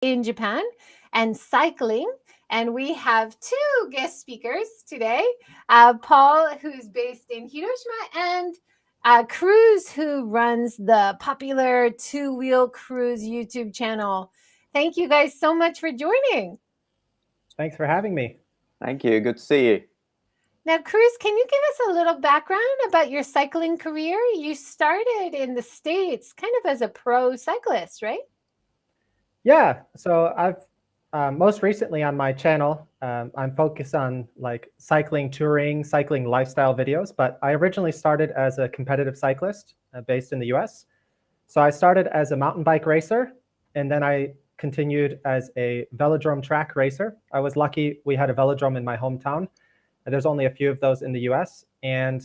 in Japan and cycling. And we have two guest speakers today, Paul, who's based in Hiroshima, and Cruz, who runs the popular two-wheel cruise YouTube channel. Thank you guys so much for joining. Thanks for having me. Thank you. Good to see you. Now, Cruz, can you give us a little background about your cycling career? You started in the States kind of as a pro cyclist, right? Yeah, so I've most recently on my channel, I'm focused on like cycling, touring, cycling lifestyle videos, but I originally started as a competitive cyclist based in the US. So I started as a mountain bike racer, and then I continued as a velodrome track racer. I was lucky we had a velodrome in my hometown. There's only a few of those in the US. And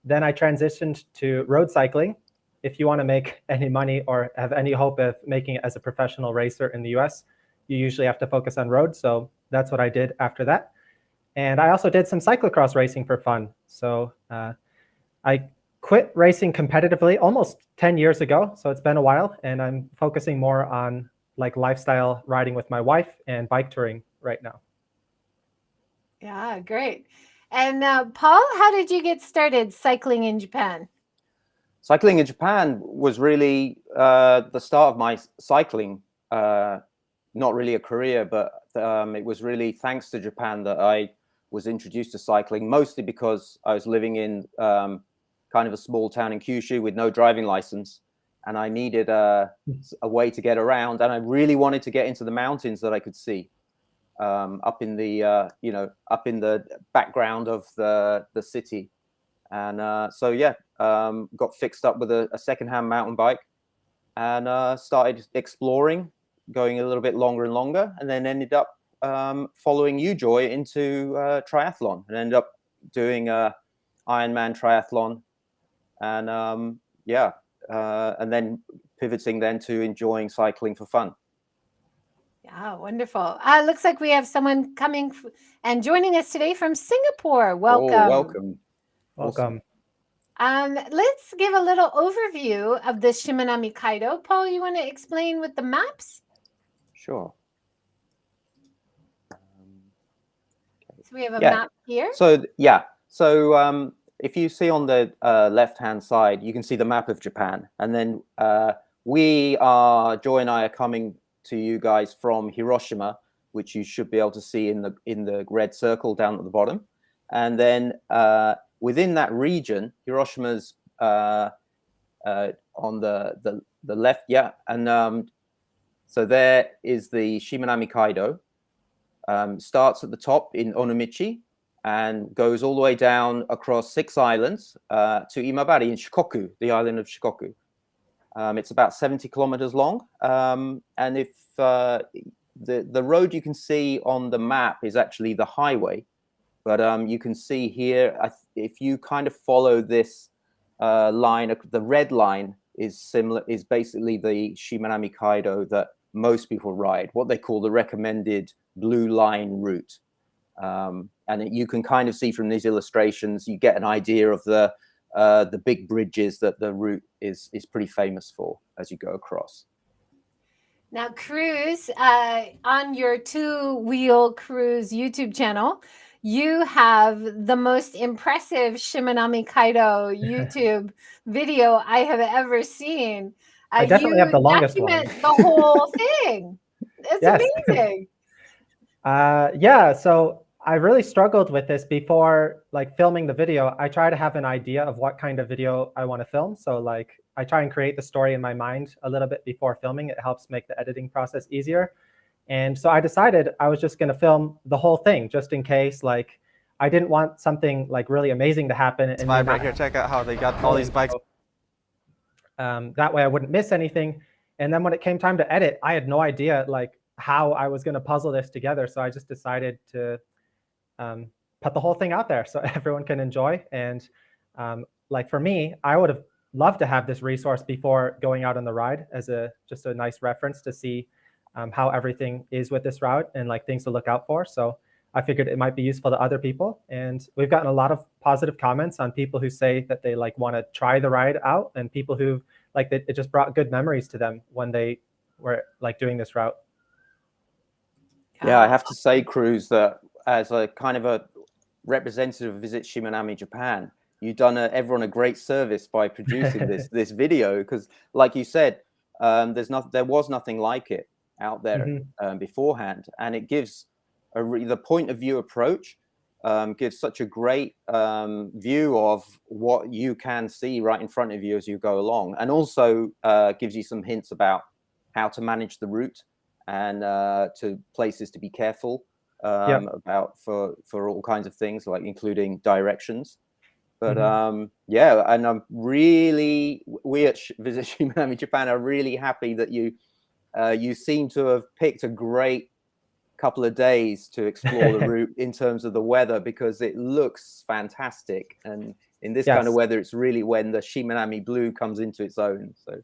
then I transitioned to road cycling. If you want to make any money or have any hope of making it as a professional racer in the US, you usually have to focus on road. So that's what I did after that. And I also did some cyclocross racing for fun. So I quit racing competitively almost 10 years ago. So it's been a while, and I'm focusing more on like lifestyle riding with my wife and bike touring right now. Yeah, great. And Paul, how did you get started cycling in Japan? Cycling in Japan was really the start of my cycling. Not really a career, but it was really thanks to Japan that I was introduced to cycling, mostly because I was living in kind of a small town in Kyushu with no driving license, and I needed a way to get around, and I really wanted to get into the mountains that I could see up in the up in the background of the city. And so yeah, got fixed up with a secondhand mountain bike and started exploring, going a little bit longer and longer, and then ended up following you, Joy, into triathlon, and ended up doing a Ironman triathlon, and and then pivoting then to enjoying cycling for fun. Yeah, wonderful. Looks like we have someone coming and joining us today from Singapore. Welcome. Oh, welcome. Welcome. Awesome. Let's give a little overview of the Shimanami Kaido. Paul, you want to explain with the maps? Sure. So we have a map here. So if you see on the left-hand side, you can see the map of Japan, and then Joy and I are coming to you guys from Hiroshima, which you should be able to see in the red circle down at the bottom, and then within that region, Hiroshima's on the left, and so there is the Shimanami Kaido. Starts at the top in Onomichi and goes all the way down across 6 islands to Imabari in Shikoku, the island of Shikoku. It's about 70 kilometers long, and if the road you can see on the map is actually the highway, but you can see here, if you kind of follow this line, the red line is basically the Shimanami Kaido that most people ride, what they call the recommended blue line route. And you can kind of see from these illustrations, you get an idea of the big bridges that the route is pretty famous for as you go across. Now, Cruz, on your two-wheel cruise YouTube channel, you have the most impressive Shimanami Kaido YouTube video I have ever seen. I definitely have the longest one. The whole thing. It's amazing. Yeah, so I really struggled with this before like filming the video. I try to have an idea of what kind of video I want to film. So like I try and create the story in my mind a little bit before filming. It helps make the editing process easier. And so I decided I was just going to film the whole thing just in case like I didn't want something like really amazing to happen. It's vibe right here. Check out how they got all these bikes. That way I wouldn't miss anything. And then when it came time to edit, I had no idea like how I was going to puzzle this together. So I just decided to put the whole thing out there so everyone can enjoy. And like for me, I would have loved to have this resource before going out on the ride as just a nice reference to see how everything is with this route and like things to look out for. So I figured it might be useful to other people. And we've gotten a lot of positive comments on people who say that they like want to try the ride out, and people who like it just brought good memories to them when they were like doing this route. Yeah, I have to say, Cruz, that as a kind of a representative of Visit Shimanami Japan, you've done everyone a great service by producing this video, because, like you said, there was nothing like it out there beforehand, and it gives the point of view approach gives such a great view of what you can see right in front of you as you go along, and also gives you some hints about how to manage the route and to places to be careful about for all kinds of things, like including directions. But yeah, and I'm really, we at Visit Shimanami Japan are really happy that you seem to have picked a great couple of days to explore the route in terms of the weather, because it looks fantastic, and in this kind of weather, it's really when the Shimanami blue comes into its own. So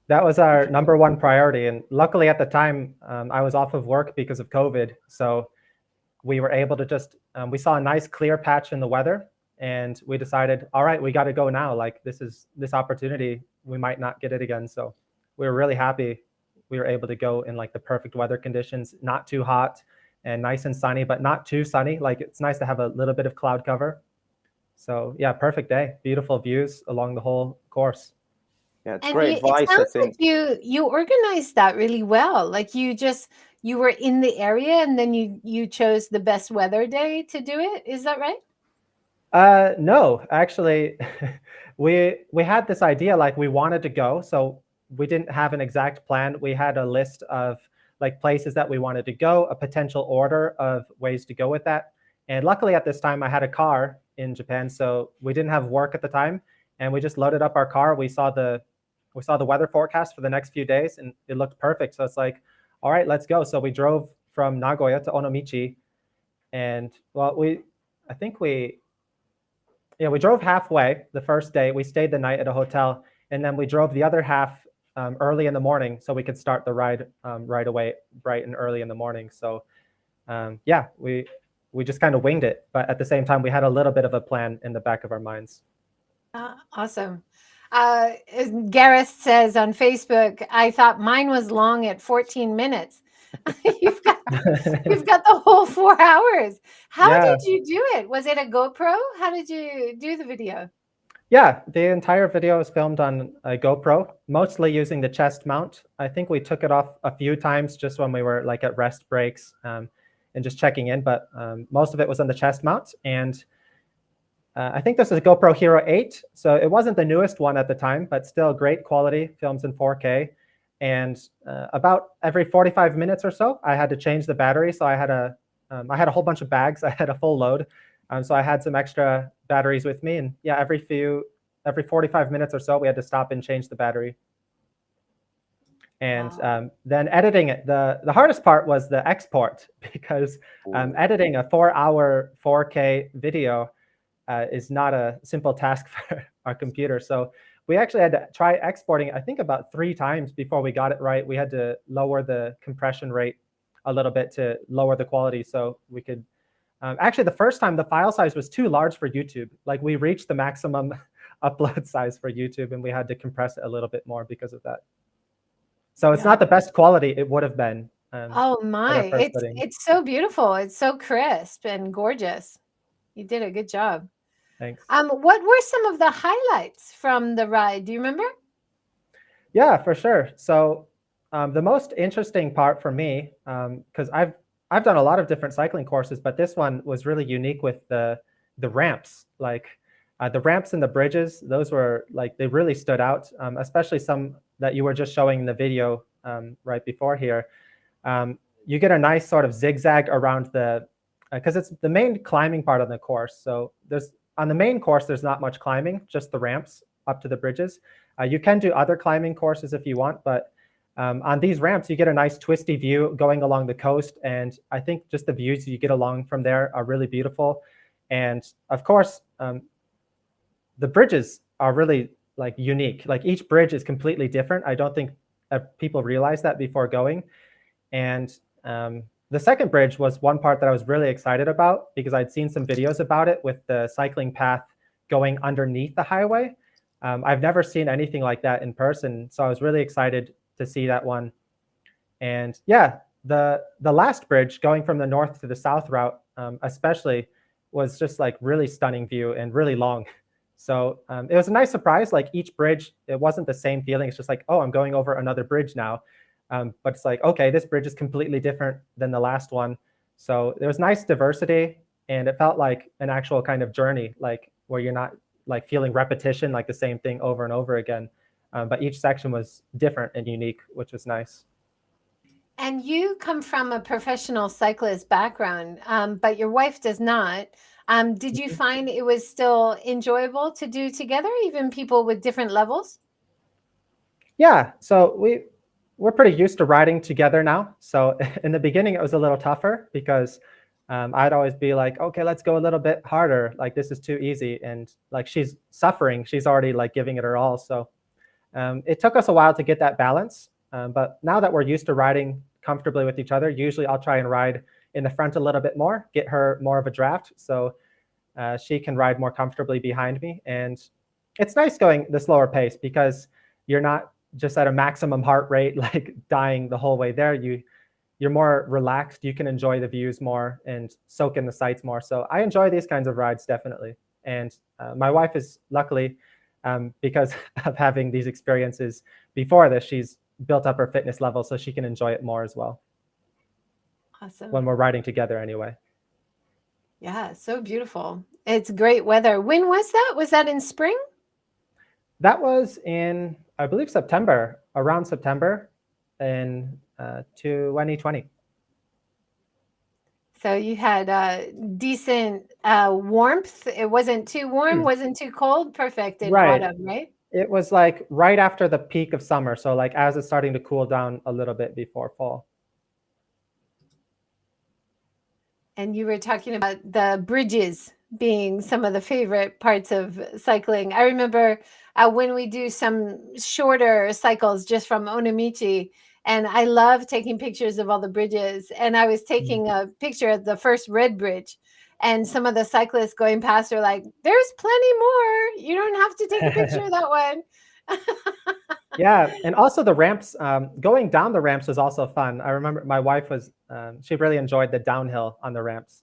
that was our #1 priority, and luckily at the time I was off of work because of COVID, so we were able to just we saw a nice clear patch in the weather, and we decided, all right, we got to go now. Like, this opportunity, we might not get it again. So we were really happy we were able to go in like the perfect weather conditions, not too hot and nice and sunny, but not too sunny. Like, it's nice to have a little bit of cloud cover. So yeah, perfect day, beautiful views along the whole course. Yeah, it's great advice. It sounds like you organized that really well. Like, you were in the area, and then you chose the best weather day to do it. Is that right? No, actually, we had this idea, like, we wanted to go, so we didn't have an exact plan. We had a list of like places that we wanted to go, a potential order of ways to go with that. And luckily at this time I had a car in Japan, so we didn't have work at the time, and we just loaded up our car. We saw the weather forecast for the next few days, and it looked perfect. So it's like, all right, let's go. So we drove from Nagoya to Onomichi, and well, we drove halfway the first day. We stayed the night at a hotel, and then we drove the other half early in the morning, so we could start the ride right away, bright and early in the morning. So yeah, we just kind of winged it, but at the same time, we had a little bit of a plan in the back of our minds. Awesome. Gareth says on Facebook, I thought mine was long at 14 minutes. You've got the whole 4 hours. How did you do it? Was it a GoPro? How did you do the video? Yeah, the entire video was filmed on a GoPro, mostly using the chest mount. I think we took it off a few times just when we were like at rest breaks and just checking in, but most of it was on the chest mount. And I think this is a GoPro Hero 8, so it wasn't the newest one at the time, but still great quality, films in 4K. And about every 45 minutes or so, I had to change the battery. So I had a whole bunch of bags. I had a full load. So I had some extra batteries with me. And yeah, every 45 minutes or so, we had to stop and change the battery. And then editing it, the hardest part was the export, because editing a 4-hour 4K video is not a simple task for our computer. So we actually had to try exporting, I think, about 3 times before we got it right. We had to lower the compression rate a little bit to lower the quality so we could. Actually, the first time, the file size was too large for YouTube. Like, we reached the maximum upload size for YouTube, and we had to compress it a little bit more because of that. So it's not the best quality it would have been. Oh my, it's so beautiful. It's so crisp and gorgeous. You did a good job. Thanks. What were some of the highlights from the ride? Do you remember? Yeah, for sure. So the most interesting part for me, because I've done a lot of different cycling courses, but this one was really unique with the ramps. Like the ramps and the bridges, those were like, they really stood out, especially some that you were just showing in the video right before here. You get a nice sort of zigzag around because it's the main climbing part of the course. So on the main course, there's not much climbing, just the ramps up to the bridges. You can do other climbing courses if you want, but on these ramps, you get a nice twisty view going along the coast. And I think just the views you get along from there are really beautiful. And of course, the bridges are really like unique. Like, each bridge is completely different. I don't think people realize that before going. And the second bridge was one part that I was really excited about, because I'd seen some videos about it with the cycling path going underneath the highway. I've never seen anything like that in person, so I was really excited to see that one. And yeah, the last bridge going from the north to the south route, especially, was just like really stunning view and really long. So it was a nice surprise. Like each bridge, it wasn't the same feeling. It's just like, oh, I'm going over another bridge now. But it's like, okay, this bridge is completely different than the last one. So there was nice diversity, and it felt like an actual kind of journey, like where you're not like feeling repetition, like the same thing over and over again. But each section was different and unique, which was nice. And you come from a professional cyclist background, but your wife does not. Did you find it was still enjoyable to do together, even people with different levels? Yeah, so we're pretty used to riding together now. So in the beginning, it was a little tougher because I'd always be like, okay, let's go a little bit harder. Like this is too easy, and like she's suffering. She's already like giving it her all. So it took us a while to get that balance. But now that we're used to riding comfortably with each other, usually I'll try and ride in the front a little bit more, get her more of a draft, so she can ride more comfortably behind me. And it's nice going the slower pace because you're not just at a maximum heart rate, like dying the whole way there. You're more relaxed. You can enjoy the views more and soak in the sights more. So I enjoy these kinds of rides, definitely. And my wife is luckily, because of having these experiences before this, she's built up her fitness level so she can enjoy it more as well. Awesome. When we're riding together anyway. Yeah, so beautiful. It's great weather. When was that? Was that in spring? That was in, I believe, September, around September in 2020. So you had decent warmth. It wasn't too warm, wasn't too cold. Perfect in Right. autumn, right? It was like right after the peak of summer. So like as it's starting to cool down a little bit before fall. And you were talking about the bridges being some of the favorite parts of cycling. I remember when we do some shorter cycles just from Onomichi, and I love taking pictures of all the bridges. And I was taking a picture of the first red bridge, and some of the cyclists going past are like, there's plenty more. You don't have to take a picture of that one. Yeah, and also the ramps, going down the ramps was also fun. I remember my wife was, she really enjoyed the downhill on the ramps.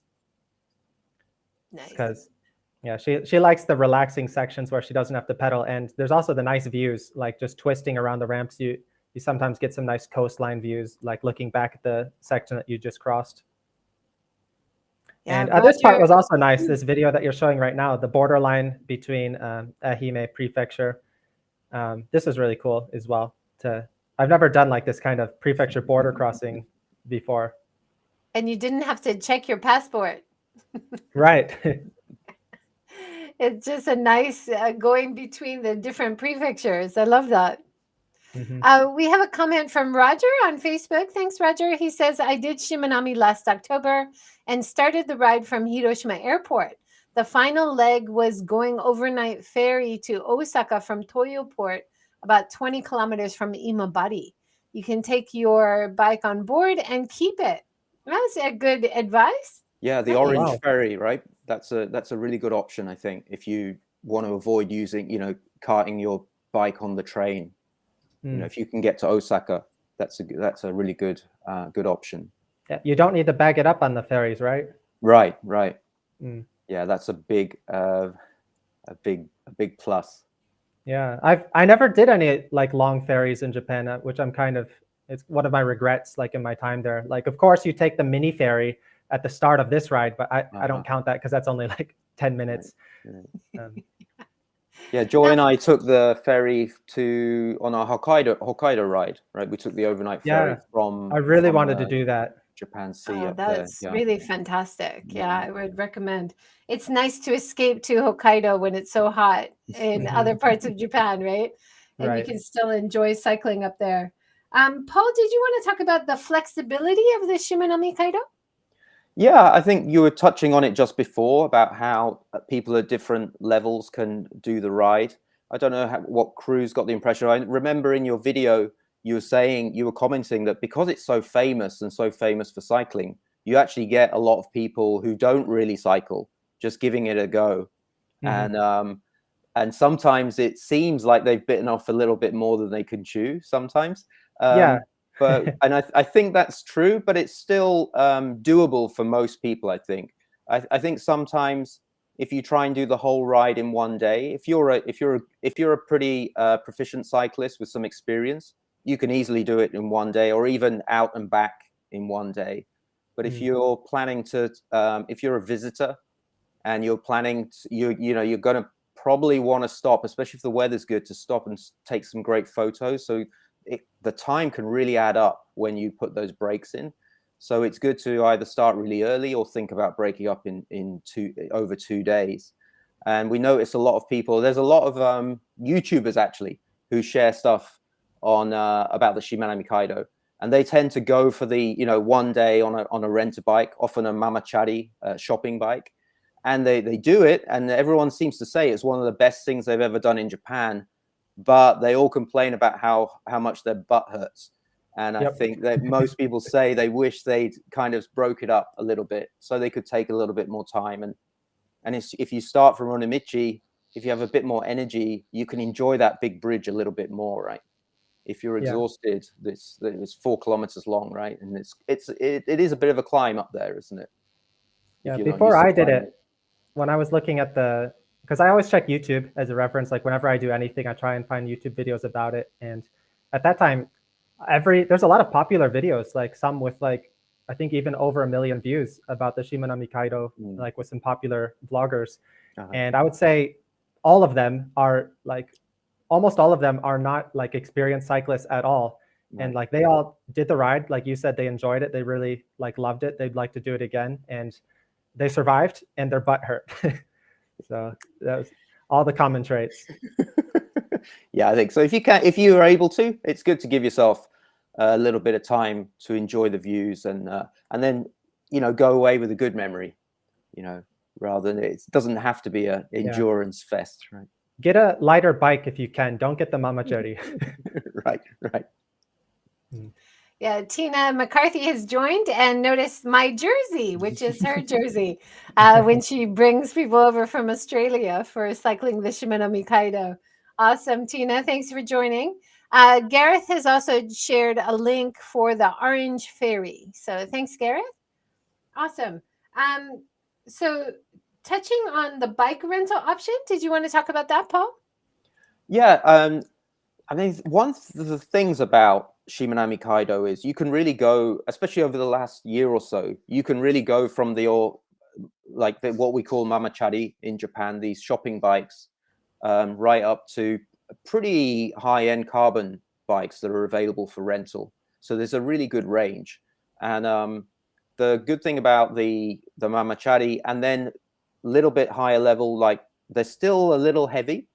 Nice. Because, yeah, she likes the relaxing sections where she doesn't have to pedal. And there's also the nice views, like just twisting around the ramps. You sometimes get some nice coastline views, like looking back at the section that you just crossed. Yeah, And this part was also nice, this video that you're showing right now, the borderline between Ehime Prefecture. This is really cool as well. I've never done like this kind of prefecture border crossing before. And you didn't have to check your passport. Right. It's just a nice going between the different prefectures. I love that. We have a comment from Roger on Facebook. Thanks, Roger. He says, I did Shimanami last October and started the ride from Hiroshima Airport. The final leg was going overnight ferry to Osaka from Toyo Port, about 20 kilometers from Imabari. You can take your bike on board and keep it. That's a good advice. Yeah, the Nice. orange Wow. ferry, right? That's a really good option, I think, if you want to avoid using, carting your bike on the train. If you can get to Osaka, that's a really good option. Yeah, you don't need to bag it up on the ferries, right? Right. Yeah, that's a big plus. Yeah, I never did any like long ferries in Japan, which it's one of my regrets, like in my time there. Like, of course, you take the mini ferry at the start of this ride, but I don't count that because that's only like 10 minutes. Right. Yeah, Joy and I took the ferry on our Hokkaido ride, right? We took the overnight ferry from. I really wanted to do that. Japan Sea up that's there. really fantastic. Yeah, I would recommend. It's nice to escape to Hokkaido when it's so hot in other parts of Japan, right? And you can still enjoy cycling up there. Paul, did you want to talk about the flexibility of the Shimanami Kaido? Yeah, I think you were touching on it just before about how people at different levels can do the ride. I don't know what crews got the impression. I remember in your video, you were commenting that because it's so famous and so famous for cycling, you actually get a lot of people who don't really cycle just giving it a go. And sometimes it seems like they've bitten off a little bit more than they can chew sometimes. Yeah. But and I think that's true, but it's still doable for most people. I think. I think sometimes if you try and do the whole ride in one day, if you're a pretty proficient cyclist with some experience, you can easily do it in one day, or even out and back in one day. But if you're planning to, if you're a visitor and you're planning, you're going to probably want to stop, especially if the weather's good, to stop and take some great photos. So the time can really add up when you put those breaks in. So it's good to either start really early or think about breaking up in over 2 days. And we notice a lot of people. There's a lot of YouTubers actually who share stuff on about the Shimanami Kaido, and they tend to go for the one day on a rent a bike, often a mamachari shopping bike, and they do it, and everyone seems to say it's one of the best things they've ever done in Japan. But they all complain about how much their butt hurts. And I think that most people say they wish they'd kind of broke it up a little bit so they could take a little bit more time. And if you start from Onomichi, if you have a bit more energy, you can enjoy that big bridge a little bit more, right? If you're exhausted, it's 4 kilometers long, right? And it is a bit of a climb up there, isn't it? Yeah. Before I did it, when I was looking at because I always check YouTube as a reference, like whenever I do anything, I try and find YouTube videos about it. And at that time, there's a lot of popular videos, like some with like, I think even over 1 million views about the Shimanami Kaido, like with some popular vloggers. And I would say almost all of them are not like experienced cyclists at all. And like they all did the ride. Like you said, they enjoyed it. They really like loved it. They'd like to do it again. And they survived and their butt hurt. So that was all the common traits. Yeah, I think so. If you are able to, it's good to give yourself a little bit of time to enjoy the views and then go away with a good memory, rather than it doesn't have to be a endurance fest, right? Get a lighter bike if you can. Don't get the mamachari. Right. Yeah, Tina McCarthy has joined and noticed my jersey, which is her jersey, when she brings people over from Australia for cycling the Shimanami Kaido. Awesome, Tina. Thanks for joining. Gareth has also shared a link for the Orange Ferry. So thanks, Gareth. Awesome. So touching on the bike rental option, did you want to talk about that, Paul? Yeah. I mean, one of the things about Shimanami Kaido is you can really go, especially over the last year or so, you can really go from what we call mamachari in Japan, these shopping bikes, right up to pretty high-end carbon bikes that are available for rental. So there's a really good range. And the good thing about the mamachari, and then a little bit higher level, like they're still a little heavy,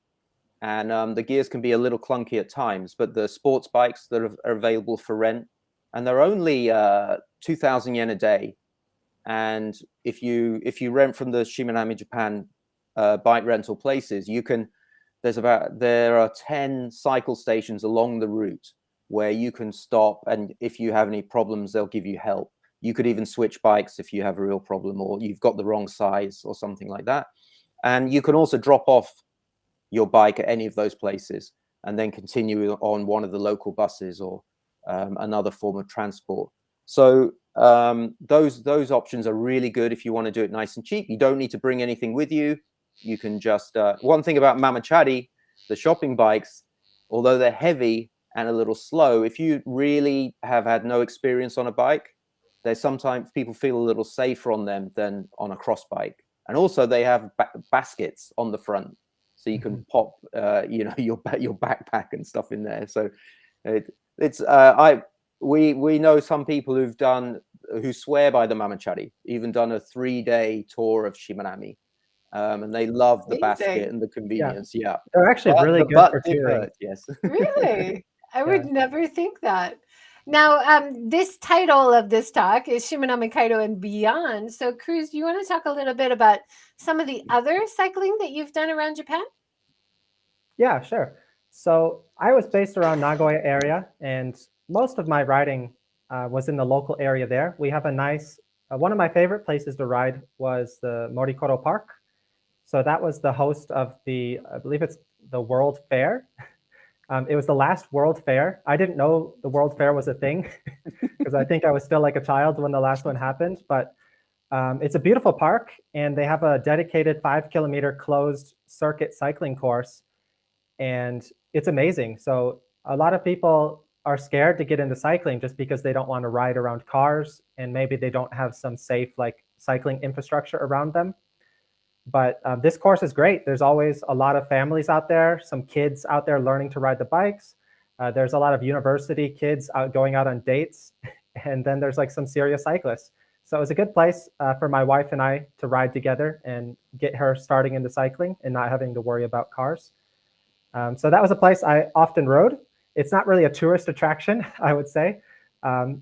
and the gears can be a little clunky at times, but the sports bikes that are available for rent, and they're only 2,000 yen a day. And if you rent from the Shimanami Japan bike rental places, there are 10 cycle stations along the route where you can stop, and if you have any problems, they'll give you help. You could even switch bikes if you have a real problem or you've got the wrong size or something like that. And you can also drop off your bike at any of those places and then continue on one of the local buses or another form of transport. So those options are really good if you want to do it nice and cheap. You don't need to bring anything with you. You can just one thing about mamachari, the shopping bikes, although they're heavy and a little slow, if you really have had no experience on a bike, there's sometimes people feel a little safer on them than on a cross bike. And also they have baskets on the front, so you can pop your backpack and stuff in there. So we know some people who swear by the mamachari, even done a 3-day tour of Shimanami. And they love the basket and the convenience. Yeah. They're actually really good for touring. Yes. Really? I would never think that. Now, this title of this talk is Shimanami Kaido and Beyond. So, Cruz, do you want to talk a little bit about some of the other cycling that you've done around Japan? Yeah, sure. So I was based around Nagoya area, and most of my riding was in the local area there. We have a nice, one of my favorite places to ride was the Morikoro Park. So that was the host of I believe it's the World Fair. It was the last World Fair. I didn't know the World Fair was a thing because I think I was still like a child when the last one happened. But it's a beautiful park, and they have a dedicated 5-kilometer closed circuit cycling course, and it's amazing. So a lot of people are scared to get into cycling just because they don't want to ride around cars, and maybe they don't have some safe like cycling infrastructure around them. But this course is great. There's always a lot of families out there, some kids out there learning to ride the bikes. There's a lot of university kids going out on dates, and then there's like some serious cyclists. So it was a good place for my wife and I to ride together and get her starting into cycling and not having to worry about cars. So that was a place I often rode. It's not really a tourist attraction, I would say.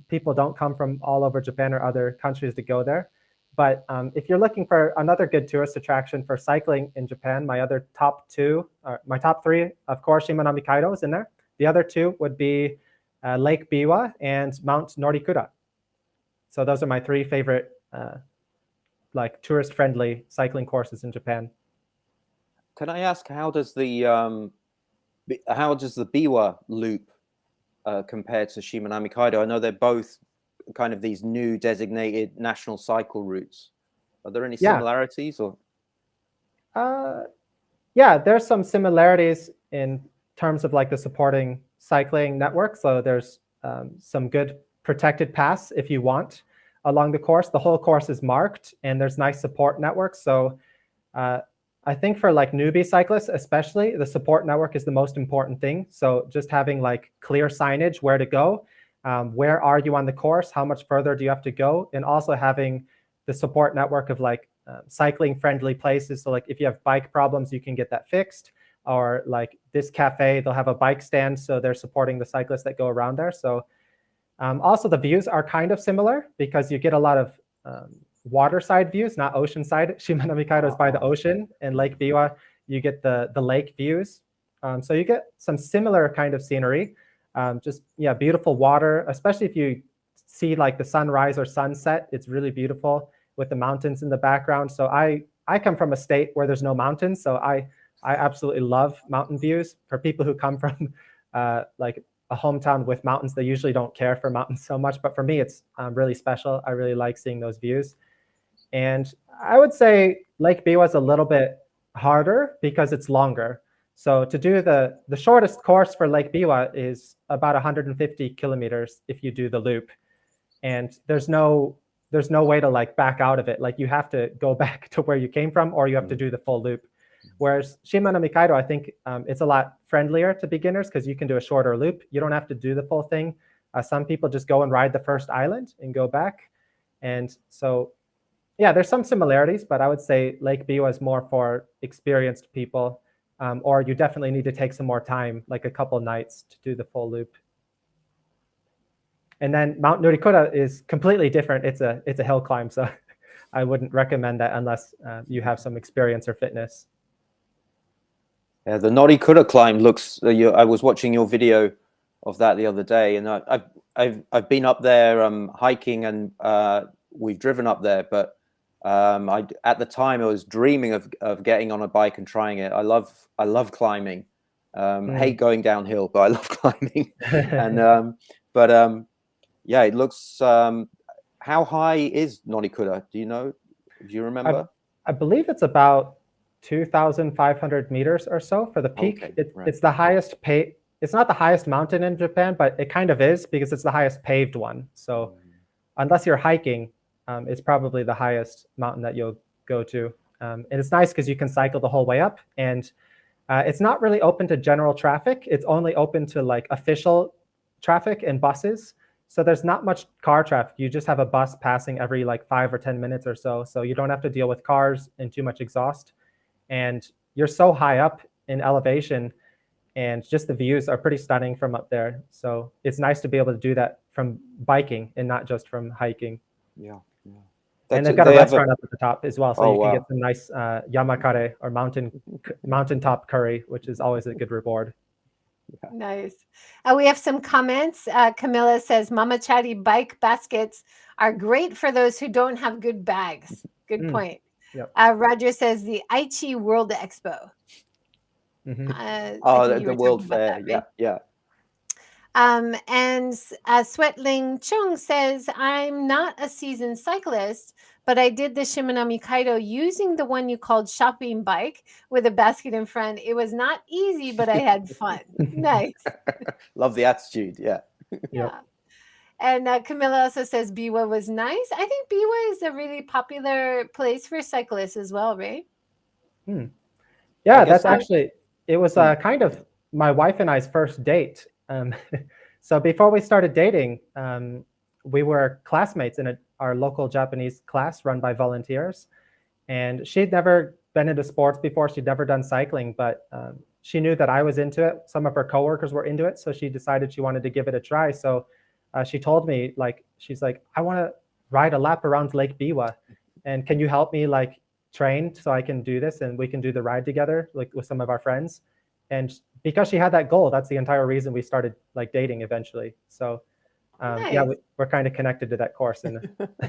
People don't come from all over Japan or other countries to go there. But if you're looking for another good tourist attraction for cycling in Japan, my top three, of course, Shimanami Kaido is in there. The other two would be Lake Biwa and Mount Norikura. So those are my three favorite like tourist-friendly cycling courses in Japan. Can I ask, how does the Biwa loop compare to Shimanami Kaido? I know they're both kind of these new designated national cycle routes. Are there any similarities or? Yeah, there's some similarities in terms of like the supporting cycling network. So there's some good protected paths if you want along the course. The whole course is marked, and there's nice support networks. So I think for like newbie cyclists, especially, the support network is the most important thing. So just having like clear signage where to go, where are you on the course, how much further do you have to go, and also having the support network of like cycling friendly places. So like if you have bike problems, you can get that fixed, or like this cafe, they'll have a bike stand, so they're supporting the cyclists that go around there. So also the views are kind of similar because you get a lot of waterside views, not ocean side. Shimanami Kaido is by the ocean, and Lake Biwa, you get the lake views. So you get some similar kind of scenery. Just beautiful water, especially if you see like the sunrise or sunset. It's really beautiful with the mountains in the background. So I come from a state where there's no mountains, so I absolutely love mountain views. For people who come from like a hometown with mountains, they usually don't care for mountains so much, but for me it's really special. I really like seeing those views. And I would say Lake Biwa is a little bit harder because it's longer. So to do the shortest course for Lake Biwa is about 150 kilometers if you do the loop. And there's no way to like back out of it. Like you have to go back to where you came from, or you have to do the full loop. Whereas Shimanami Kaido, I think it's a lot friendlier to beginners because you can do a shorter loop. You don't have to do the full thing. Some people just go and ride the first island and go back. And so, yeah, there's some similarities, but I would say Lake Biwa is more for experienced people, or you definitely need to take some more time, like a couple nights to do the full loop. And then Mount Norikura is completely different. It's a hill climb, so I wouldn't recommend that unless you have some experience or fitness. Yeah, the Norikura climb looks. I was watching your video of that the other day, and I've been up there hiking, and we've driven up there. But at the time I was dreaming of getting on a bike and trying it. I love climbing. Hate going downhill, but I love climbing. And yeah, it looks. How high is Norikura? Do you know? Do you remember? I believe it's about 2,500 meters or so for the peak. Okay, right. It's the highest it's not the highest mountain in Japan, but it kind of is because it's the highest paved one. So unless you're hiking, it's probably the highest mountain that you'll go to. And it's nice because you can cycle the whole way up, and it's not really open to general traffic. It's only open to like official traffic and buses. So there's not much car traffic. You just have a bus passing every like 5 or 10 minutes or so. So you don't have to deal with cars and too much exhaust. And you're so high up in elevation, and just the views are pretty stunning from up there. So it's nice to be able to do that from biking and not just from hiking. Yeah. And they've got a restaurant up at the top as well, so you can get some nice yamakare or mountaintop curry, which is always a good reward. Yeah. Nice. We have some comments. Camilla says, Mamachari bike baskets are great for those who don't have good bags. Good point. Yep. Roger says the Aichi World Expo. Mhm. Oh, think you the were World talking about Fair. that, Yeah, right? yeah. And Sweatling Chung says, I'm not a seasoned cyclist, but I did the Shimanami Kaido using the one you called shopping bike with a basket in front. It was not easy, but I had fun. Nice. Love the attitude. Yeah. Yep. Yeah. And Camilla also says Biwa was nice. I think Biwa is a really popular place for cyclists as well, right? Yeah, I guess that's so. actually, it was kind of my wife and I's first date. So before we started dating, we were classmates in our local Japanese class run by volunteers. And she'd never been into sports before. She'd never done cycling, but she knew that I was into it. Some of her coworkers were into it, so she decided she wanted to give it a try. So she told me, like, she's like, I want to ride a lap around Lake Biwa, and can you help me like train so I can do this and we can do the ride together, like with some of our friends. And because she had that goal, that's the entire reason we started like dating eventually. So yeah, Nice. we're kind of connected to that course in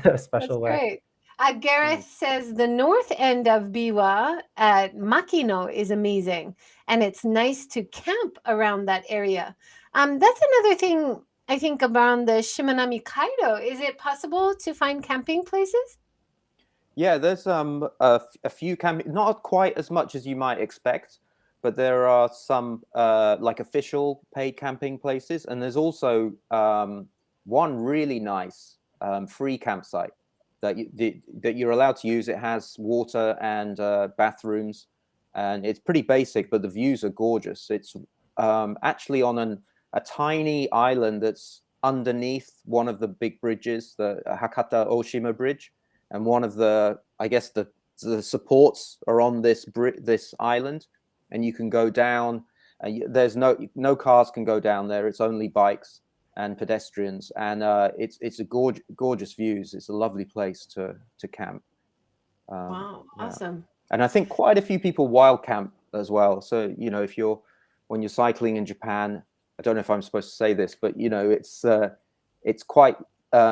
a special way. Great. Gareth says the north end of Biwa at Makino is amazing, and it's nice to camp around that area. That's another thing I think around the Shimanami Kaido. Is it possible to find camping places? Yeah, there's a few camping, not quite as much as you might expect, but there are some like official paid camping places, and there's also one really nice free campsite that you're allowed to use. It has water and bathrooms, and it's pretty basic, but the views are gorgeous. It's actually on a tiny island that's underneath one of the big bridges, the Hakata Oshima Bridge, and one of the, I guess the supports are on this island, and you can go down. There's no cars can go down there. It's only bikes and pedestrians, and it's a gorgeous views. It's a lovely place to camp. Wow, awesome. And I think quite a few people wild camp as well. So when you're cycling in Japan, I don't know if I'm supposed to say this, but it's quite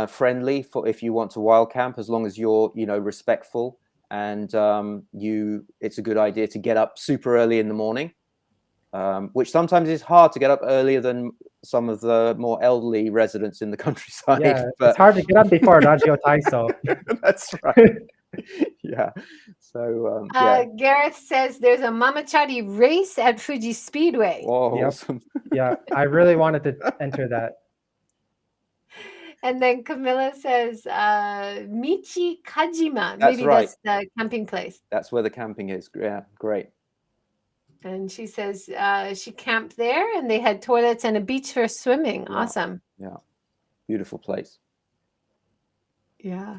friendly for if you want to wild camp, as long as you're respectful, and it's a good idea to get up super early in the morning, which sometimes is hard to get up earlier than some of the more elderly residents in the countryside. Yeah, but it's hard to get up before Ragio Taiso. that's right. Yeah. So yeah. Gareth says there's a mamachari race at Fuji Speedway. Oh, Yep. awesome. Yeah, I really wanted to enter that. And then Camilla says Michi Kajima. That's Maybe right. that's the camping place. That's where the camping is. Yeah, great. And she says she camped there and they had toilets and a beach for swimming. Yeah. Awesome. Yeah, beautiful place. Yeah.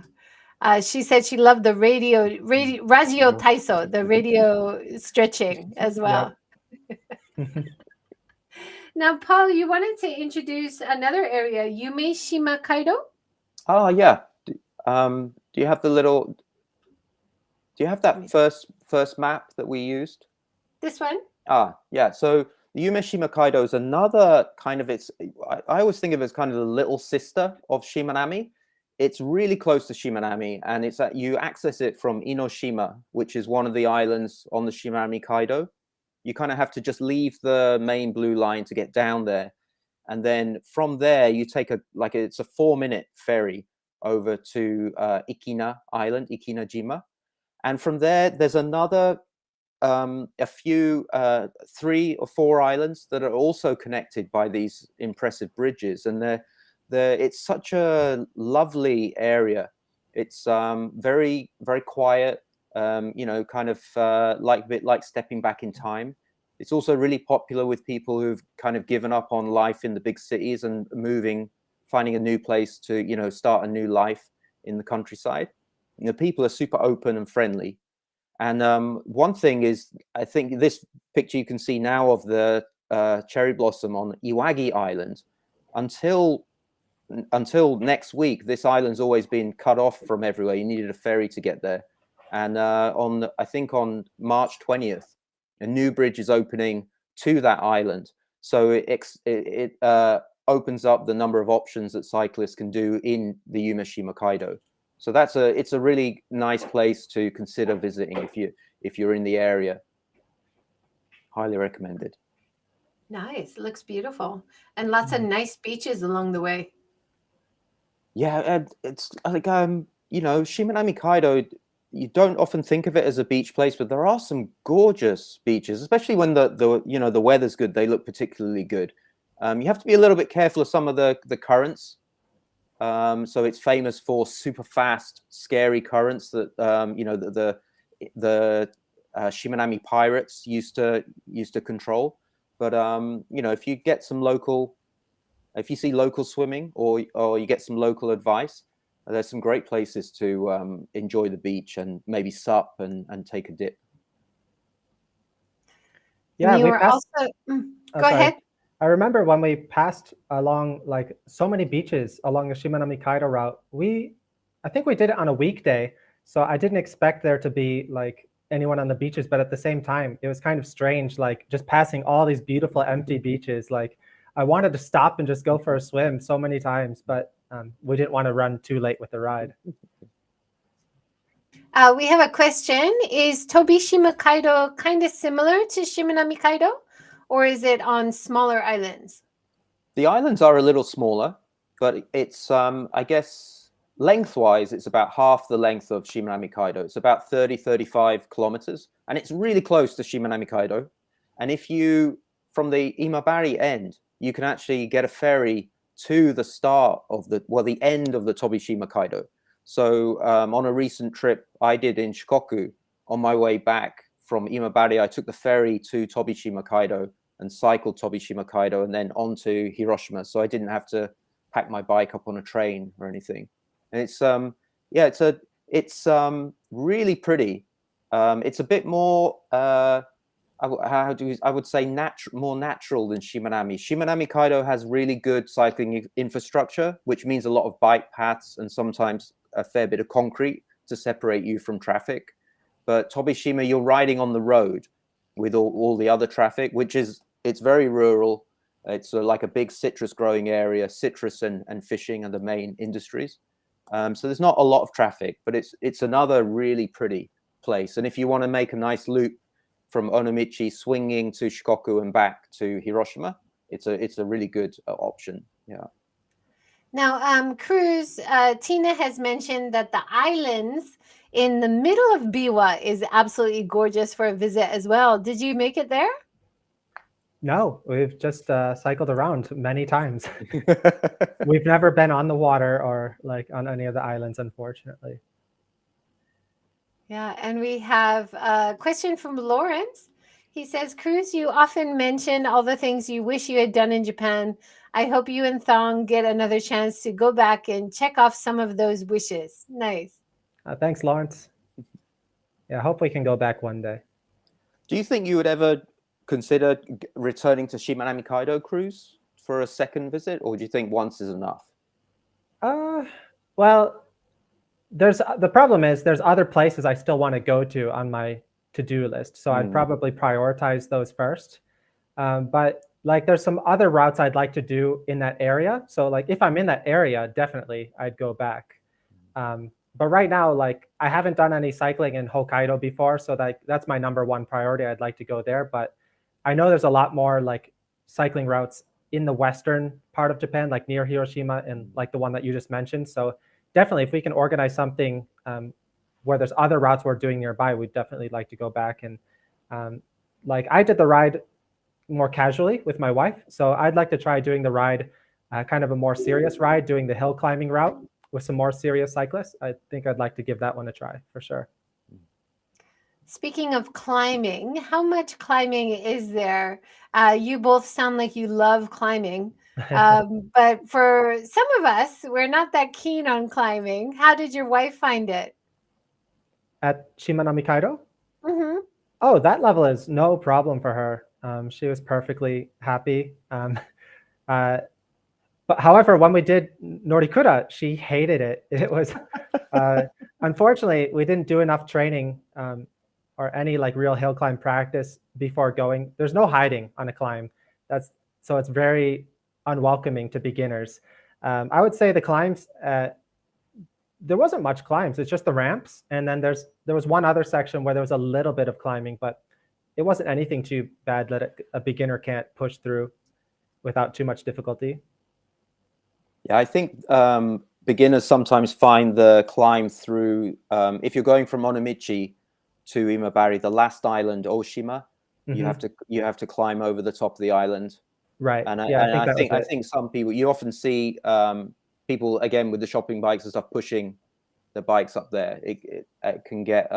She said she loved the radio taiso, the radio stretching as well. Yep. Now, Paul, you wanted to introduce another area, Yumeshima Kaido? Oh, yeah. Do you have do you have that first map that we used? This one? Yeah. So the Umeshima Kaido is another kind of, I always think of it as kind of the little sister of Shimanami. It's really close to Shimanami, and you access it from Inoshima, which is one of the islands on the Shimanami Kaido. You kind of have to just leave the main blue line to get down there. And then from there, you take it's a 4-minute ferry over to Ikina Island, Ikina-jima. And from there, there's another, a few, 3 or 4 islands that are also connected by these impressive bridges. And it's such a lovely area. It's very, very quiet, kind of a bit like stepping back in time. It's also really popular with people who've kind of given up on life in the big cities and finding a new place to, start a new life in the countryside. And the people are super open and friendly. And one thing is, I think this picture you can see now of the cherry blossom on Iwagi Island, until next week, this island's always been cut off from everywhere. You needed a ferry to get there. And I think on March 20th, a new bridge is opening to that island. So it opens up the number of options that cyclists can do in the Umeshima Kaido. So it's a really nice place to consider visiting if you're in the area. Highly recommended. Nice. Looks beautiful. And lots of nice beaches along the way. Yeah, it's like Shimanami Kaido. You don't often think of it as a beach place, but there are some gorgeous beaches, especially when the weather's good. They look particularly good. You have to be a little bit careful of some of the currents. So it's famous for super fast, scary currents that the Shimanami pirates used to control. But if you see local swimming or you get some local advice, there's some great places to enjoy the beach and maybe sup and take a dip. Yeah, and you we were passed. also Oh, go sorry. ahead. I remember when we passed along like so many beaches along the Shimanami Kaido route. I think we did it on a weekday, so I didn't expect there to be like anyone on the beaches. But at the same time, it was kind of strange, like just passing all these beautiful empty beaches. Like I wanted to stop and just go for a swim so many times, but we didn't want to run too late with the ride. We have a question. Is Tobishima Kaido kind of similar to Shimanami Kaido, or is it on smaller islands? The islands are a little smaller, but it's I guess lengthwise it's about half the length of Shimanami Kaido. It's about 35 kilometers, and it's really close to Shimanami Kaido. And if you from the Imabari end, you can actually get a ferry to the start of the end of the Tobishima Kaido. So on a recent trip I did in Shikoku, on my way back from Imabari, I took the ferry to Tobishima Kaido and cycled Tobishima Kaido and then on to Hiroshima. So I didn't have to pack my bike up on a train or anything. And it's really pretty. It's a bit more I would say more natural than Shimanami. Shimanami Kaido has really good cycling infrastructure, which means a lot of bike paths and sometimes a fair bit of concrete to separate you from traffic. But Tobishima, you're riding on the road with all the other traffic, it's very rural. It's like a big citrus growing area. Citrus and fishing are the main industries. So there's not a lot of traffic, but it's another really pretty place. And if you want to make a nice loop from Onomichi swinging to Shikoku and back to Hiroshima, it's a really good option. Yeah. Now, Cruz, Tina has mentioned that the islands in the middle of Biwa is absolutely gorgeous for a visit as well. Did you make it there? No, we've just cycled around many times. We've never been on the water or like on any of the islands, unfortunately. Yeah, and we have a question from Lawrence. He says, Cruz, you often mention all the things you wish you had done in Japan. I hope you and Thong get another chance to go back and check off some of those wishes. Nice. Thanks, Lawrence. Yeah, I hope we can go back one day. Do you think you would ever consider returning to Shimanami Kaido cruise for a second visit, or do you think once is enough? Well, the problem is there's other places I still want to go to on my to-do list, so I'd probably prioritize those first. But like there's some other routes I'd like to do in that area. So like if I'm in that area, definitely I'd go back. But right now, like I haven't done any cycling in Hokkaido before, so that's my #1 priority. I'd like to go there, but I know there's a lot more like cycling routes in the western part of Japan, like near Hiroshima and like the one that you just mentioned. So definitely, if we can organize something where there's other routes we're doing nearby, we'd definitely like to go back. And like I did the ride more casually with my wife, so I'd like to try doing the ride, kind of a more serious ride, doing the hill climbing route with some more serious cyclists. I think I'd like to give that one a try for sure. Speaking of climbing, how much climbing is there? You both sound like you love climbing, but for some of us, we're not that keen on climbing. How did your wife find it? At Shimanami Kaido? Mm-hmm. Oh, that level is no problem for her. She was perfectly happy. But however, when we did Norikura, she hated it. It was, unfortunately, we didn't do enough training or any like real hill climb practice before going. There's no hiding on a climb. So it's very unwelcoming to beginners. I would say the climbs, there wasn't much climbs. It's just the ramps. And then there was one other section where there was a little bit of climbing, but it wasn't anything too bad that a beginner can't push through without too much difficulty. Yeah, I think beginners sometimes find the climb through, if you're going from Onomichi to Imabari, the last island, Oshima, you have to climb over the top of the island. Right. And Yeah, I think some people, you often see people again with the shopping bikes and stuff pushing the bikes up there. It can get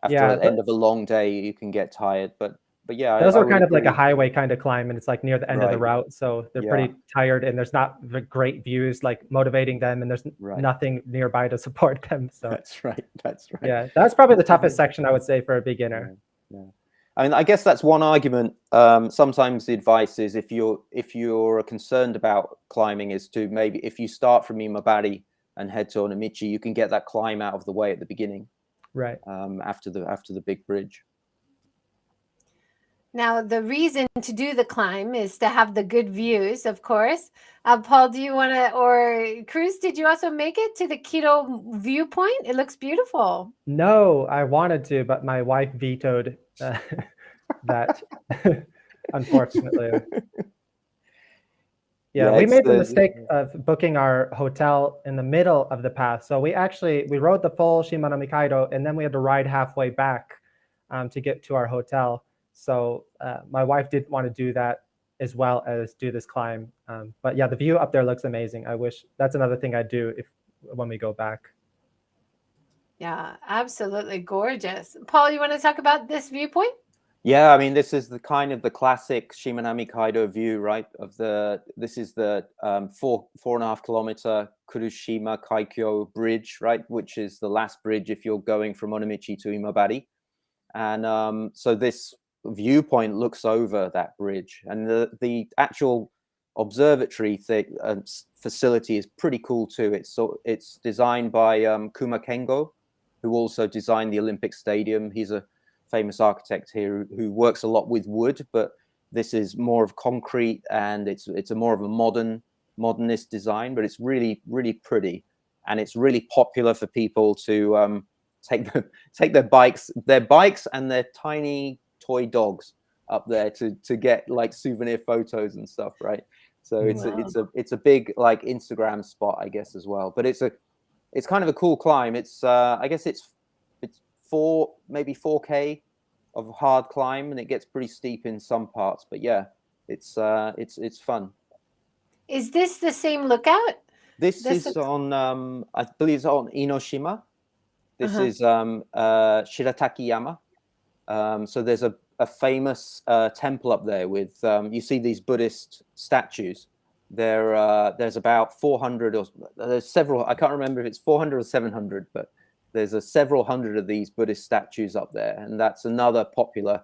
after the end of a long day, you can get tired. But yeah, those I are would kind of like a agree. highway kind of climb, and it's like near the end of the route, so they're pretty tired, and there's not great views like motivating them, and there's nothing nearby to support them. So that's right. Yeah, that's probably the toughest section, I would say, for a beginner. Yeah. I mean, I guess that's one argument. Sometimes the advice is if you're concerned about climbing, is to maybe if you start from Imabari and head to Onomichi, you can get that climb out of the way at the beginning, right? After the big bridge. Now, the reason to do the climb is to have the good views, of course. Paul, do you want to, or Cruz, did you also make it to the Kaido viewpoint? It looks beautiful. No, I wanted to, but my wife vetoed that, unfortunately. Yeah, we made the mistake of booking our hotel in the middle of the path. So we rode the full Shimanami Kaido, and then we had to ride halfway back to get to our hotel. So my wife didn't want to do that as well as do this climb. But yeah, the view up there looks amazing. I wish that's another thing I'd do when we go back. Yeah, absolutely gorgeous. Paul, you want to talk about this viewpoint? Yeah, I mean, this is the kind of the classic Shimanami Kaido view, right? This is the 4.5 kilometer Kurushima Kaikyo bridge, right? Which is the last bridge if you're going from Onomichi to Imabari. And so this viewpoint looks over that bridge, and the actual observatory facility is pretty cool too. It's designed by Kuma Kengo, who also designed the Olympic Stadium. He's a famous architect here who works a lot with wood, but this is more of concrete, and it's a more of a modernist design, but it's really, really pretty, and it's really popular for people to take their bikes and their tiny toy dogs up there to get like souvenir photos and stuff, right? So it's a big like Instagram spot, I guess, as well. But it's kind of a cool climb. It's I guess it's 4K of hard climb, and it gets pretty steep in some parts. But yeah, it's fun. Is this the same lookout? This is on I believe it's on Enoshima. This is Shirataki Yama. So there's a famous temple up there with you see these Buddhist statues. There's about 400 or there's several. I can't remember if it's 400 or 700, but there's several hundred of these Buddhist statues up there, and that's another popular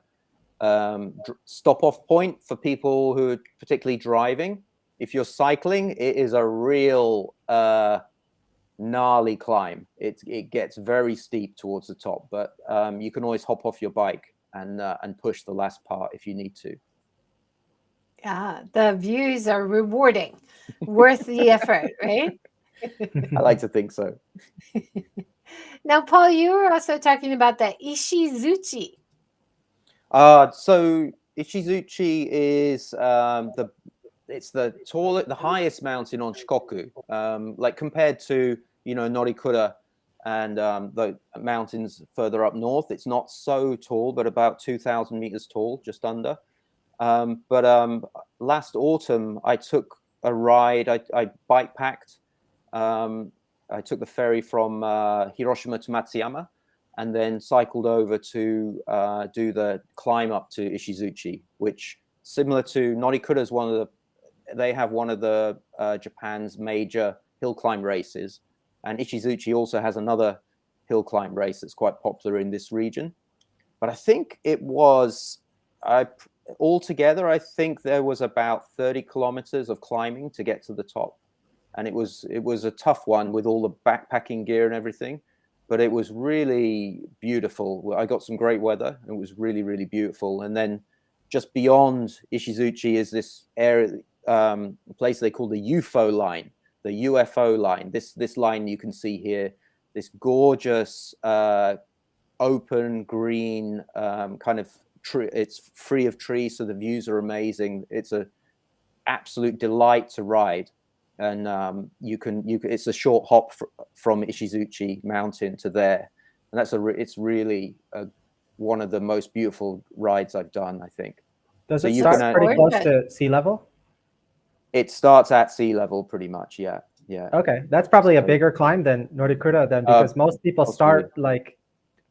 stop-off point for people who are particularly driving. If you're cycling, it is a real gnarly climb. It gets very steep towards the top, but you can always hop off your bike and push the last part if you need to. Yeah, the views are rewarding, worth the effort, right? I like to think so. Now, Paul, you were also talking about the Ishizuchi. So Ishizuchi is the highest mountain on Shikoku. Like compared to Norikura and the mountains further up north, it's not so tall, but about 2,000 meters tall, just under. But last autumn, I took a ride. I bike packed. I took the ferry from Hiroshima to Matsuyama, and then cycled over to do the climb up to Ishizuchi, which, similar to Norikura, they have one of the Japan's major hill climb races, and Ishizuchi also has another hill climb race that's quite popular in this region. But I think it was altogether, I think there was about 30 kilometers of climbing to get to the top. And it was a tough one with all the backpacking gear and everything, but it was really beautiful. I got some great weather. It was really, really beautiful. And then just beyond Ishizuchi is this area, place they call the UFO line, the UFO line. This line you can see here, this gorgeous open, green, kind of tree. It's free of trees, so the views are amazing. It's a absolute delight to ride, and you can. It's a short hop from Ishizuchi Mountain to there, and it's really one of the most beautiful rides I've done, I think. Does it start pretty close to sea level? It starts at sea level, pretty much. Yeah. Okay, that's probably a bigger climb than Norikura then, because most people start like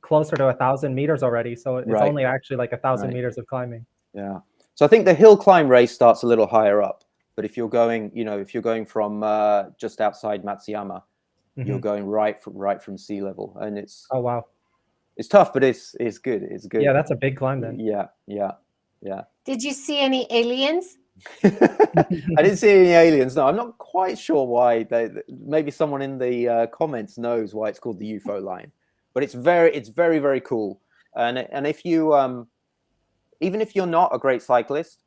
closer to 1,000 meters already, so it's only actually like 1,000 meters of climbing. Yeah. So I think the hill climb race starts a little higher up, but if you're going, if you're going from just outside Matsuyama, you're going right from sea level, and it's it's tough, but it's good. It's good. Yeah, that's a big climb then. Yeah. Did you see any aliens? I didn't see any aliens. No, I'm not quite sure why. Maybe someone in the comments knows why it's called the UFO line, but it's very, very cool. And if you even if you're not a great cyclist,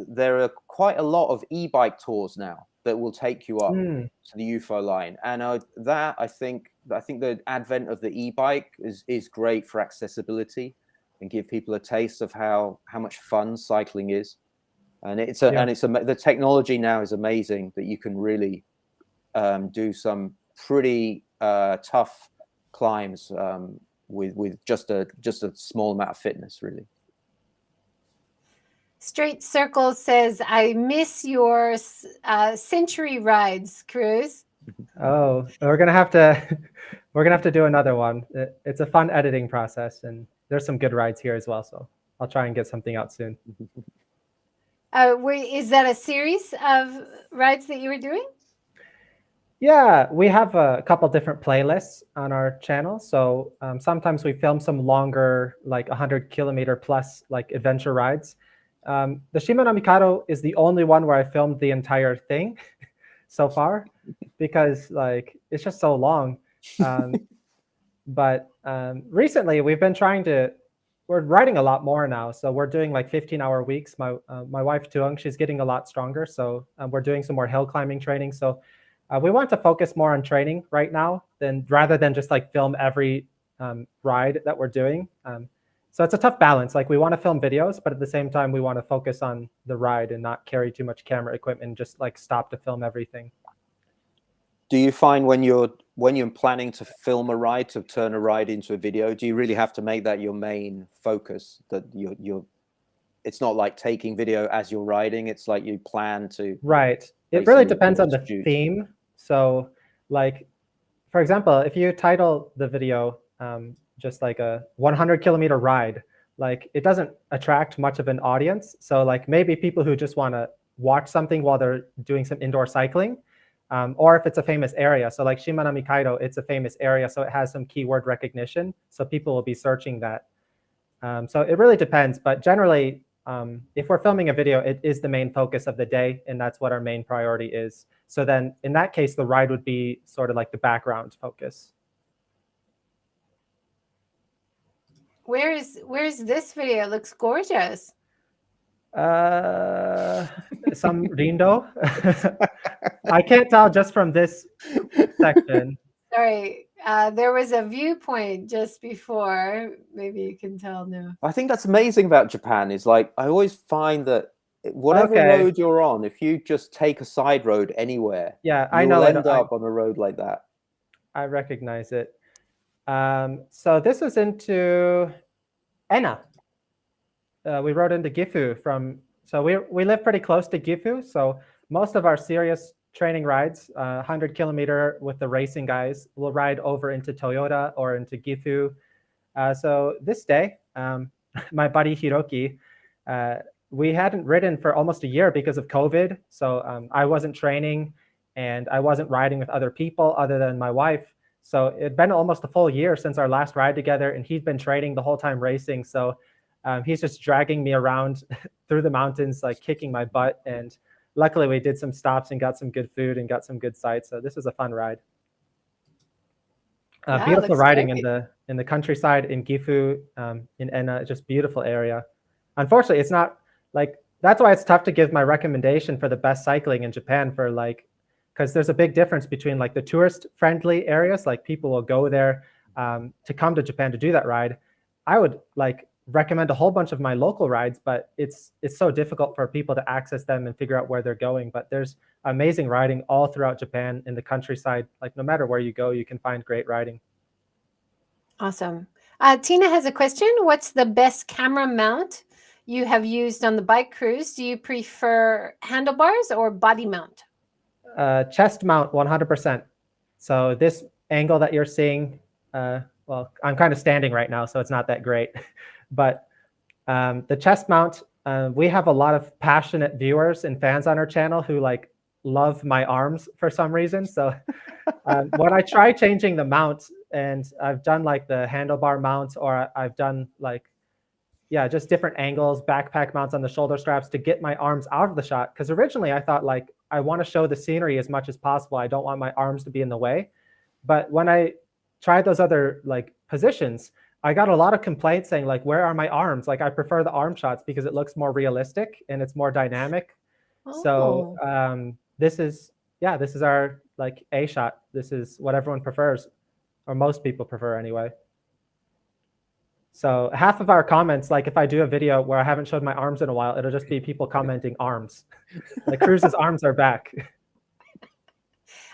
there are quite a lot of e-bike tours now that will take you up to the UFO line, and I think the advent of the e-bike is great for accessibility and give people a taste of how much fun cycling is. And the technology now is amazing that you can really do some pretty tough climbs with just a small amount of fitness, really. Straight Circle says, "I miss your century rides, Cruz." Oh, we're gonna have to do another one. It's a fun editing process, and there's some good rides here as well. So I'll try and get something out soon. Is that a series of rides that you were doing? Yeah, we have a couple different playlists on our channel. So sometimes we film some longer, like 100-kilometer plus, like adventure rides. The Shimanami Kaido is the only one where I filmed the entire thing so far, because like it's just so long. But recently we've been we're riding a lot more now. So we're doing like 15-hour weeks. My wife Tuong, she's getting a lot stronger. So we're doing some more hill climbing training. So we want to focus more on training right now rather than just like film every ride that we're doing. So it's a tough balance. Like we want to film videos, but at the same time, we want to focus on the ride and not carry too much camera equipment and just like stop to film everything. Do you find when you're planning to film a ride, to turn a ride into a video, do you really have to make that your main focus? That it's not like taking video as you're riding. It's like you plan to. Right. It really depends on the theme. So like, for example, if you title the video just like a 100-kilometer ride, like it doesn't attract much of an audience. So like maybe people who just want to watch something while they're doing some indoor cycling, or if it's a famous area. So like Shimanami Kaido, it's a famous area, so it has some keyword recognition. So people will be searching that. So it really depends, but generally, if we're filming a video, it is the main focus of the day, and that's what our main priority is. So then in that case, the ride would be sort of like the background focus. Where's this video? It looks gorgeous. Some Rindo. I can't tell just from this section. Sorry, there was a viewpoint just before. Maybe you can tell now. I think that's amazing about Japan is like, I always find that whatever road you're on, if you just take a side road anywhere, I know you'll end up on a road like that. I recognize it. So this was into Enna. We rode into Gifu so we live pretty close to Gifu. So most of our serious training rides, 100-kilometer with the racing guys, will ride over into Toyota or into Gifu. So this day, my buddy Hiroki, we hadn't ridden for almost a year because of COVID. So I wasn't training and I wasn't riding with other people other than my wife. So it'd been almost a full year since our last ride together, and he'd been training the whole time racing. So he's just dragging me around through the mountains, like kicking my butt. And luckily we did some stops and got some good food and got some good sights. So this was a fun ride. Beautiful riding in the countryside in Gifu, in Enna, just beautiful area. Unfortunately, it's not like, that's why it's tough to give my recommendation for the best cycling in Japan because there's a big difference between like the tourist friendly areas, like people will go there to come to Japan to do that ride, I would like recommend a whole bunch of my local rides, but it's so difficult for people to access them and figure out where they're going. But there's amazing riding all throughout Japan in the countryside. Like no matter where you go, you can find great riding. Awesome. Tina has a question. What's the best camera mount you have used on the bike cruise? Do you prefer handlebars or body mount? Chest mount 100%. So this angle that you're seeing, well, I'm kind of standing right now, so it's not that great. But the chest mount, we have a lot of passionate viewers and fans on our channel who like love my arms for some reason. So when I try changing the mount, and I've done like the handlebar mount, or I've done like, yeah, just different angles, backpack mounts on the shoulder straps to get my arms out of the shot. Because originally I thought like, I want to show the scenery as much as possible. I don't want my arms to be in the way. But when I tried those other like positions, I got a lot of complaints saying like, where are my arms? Like I prefer the arm shots because it looks more realistic and it's more dynamic. Oh. So this is our like A shot. This is what everyone prefers, or most people prefer anyway. So half of our comments, like if I do a video where I haven't showed my arms in a while, it'll just be people commenting arms. Like Cruz's arms are back.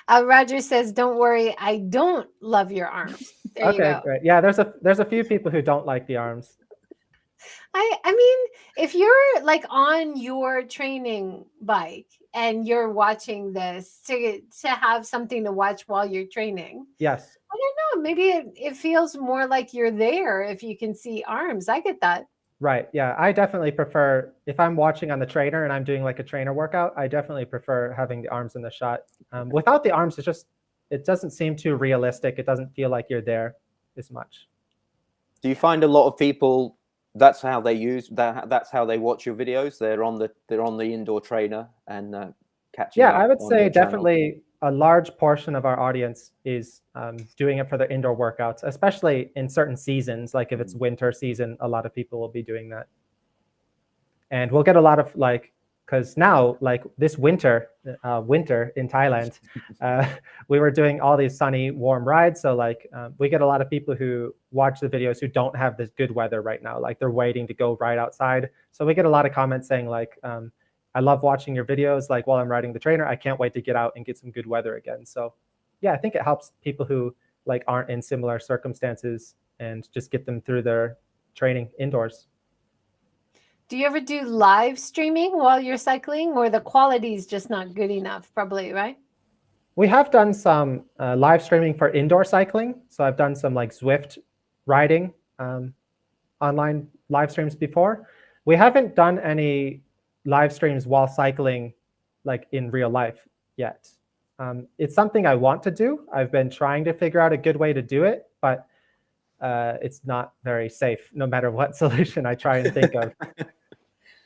Roger says, "Don't worry, I don't love your arms." There you go. Great. Yeah, there's a few people who don't like the arms. I mean, if you're like on your training bike and you're watching this to have something to watch while you're training, yes, I don't know, maybe it feels more like you're there if you can see arms. I get that. Right. Yeah, I definitely prefer, if I'm watching on the trainer and I'm doing like a trainer workout, I definitely prefer having the arms in the shot. Without the arms, it doesn't seem too realistic. It doesn't feel like you're there as much. Do you find a lot of people, that's how they use that? That's how they watch your videos. They're on the indoor trainer and catching up. Yeah, I would on say your channel. definitely a large portion of our audience is doing it for their indoor workouts, especially in certain seasons. Like if it's winter season, a lot of people will be doing that. And we'll get a lot of like, because now like this winter in Thailand, we were doing all these sunny, warm rides. So like we get a lot of people who watch the videos who don't have this good weather right now. Like they're waiting to go ride outside. So we get a lot of comments saying like, I love watching your videos. Like while I'm riding the trainer, I can't wait to get out and get some good weather again. So yeah, I think it helps people who like aren't in similar circumstances and just get them through their training indoors. Do you ever do live streaming while you're cycling, or the quality is just not good enough? Probably, right? We have done some live streaming for indoor cycling. So I've done some like Zwift riding online live streams before. We haven't done any live streams while cycling like in real life yet. It's something I want to do. I've been trying to figure out a good way to do it, but it's not very safe no matter what solution I try and think of.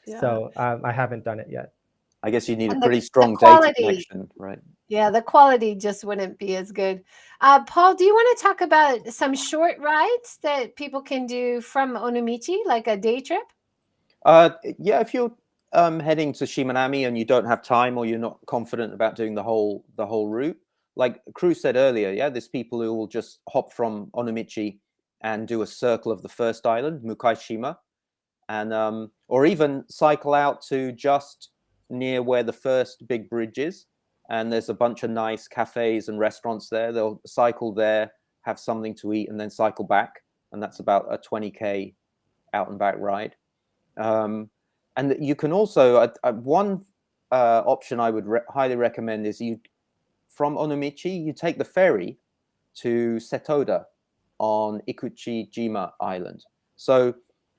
Yeah. So I haven't done it yet. I guess you need a pretty strong data connection, right? Yeah, the quality just wouldn't be as good. Paul, do you want to talk about some short rides that people can do from Onomichi, like a day trip? Yeah, if you're heading to Shimanami and you don't have time, or you're not confident about doing the whole route, like Cruz said earlier, yeah, there's people who will just hop from Onomichi and do a circle of the first island, Mukaishima, and or even cycle out to just near where the first big bridge is, and there's a bunch of nice cafes and restaurants there. They'll cycle there, have something to eat, and then cycle back, and that's about a 20k out and back ride. And you can also one option I would highly recommend is from Onomichi you take the ferry to Setoda on Ikuchi-jima Island. So